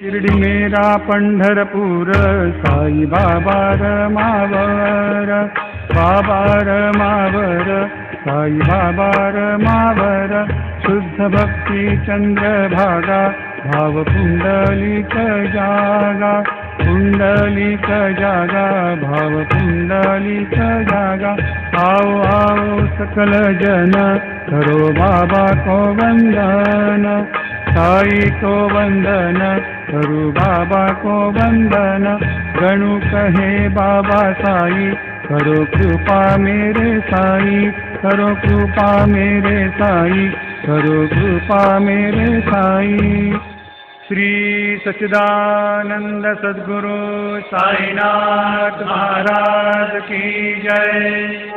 शिर्डी मेरा पंढरपूर, साई बाबा रमावर, बाबा रमावर, साई बाबा रमावर. शुद्ध भक्ती चंद्रभागा, भाव पुंडलिक जागा, पुंडलिक जागा, भाव पुंडलिक जागा. आओ आओ सकल जन, करो बाबा को वंदन, साई को वंदन, करू बाबा को वंदन. गणु कहे बाबा साई, करो कृपा मेरे साई, करो कृपा मेरे साई, करो कृपा मेरे साई. श्री सच्चिदानंद सद्गुरु साईनाथ महाराज की जय.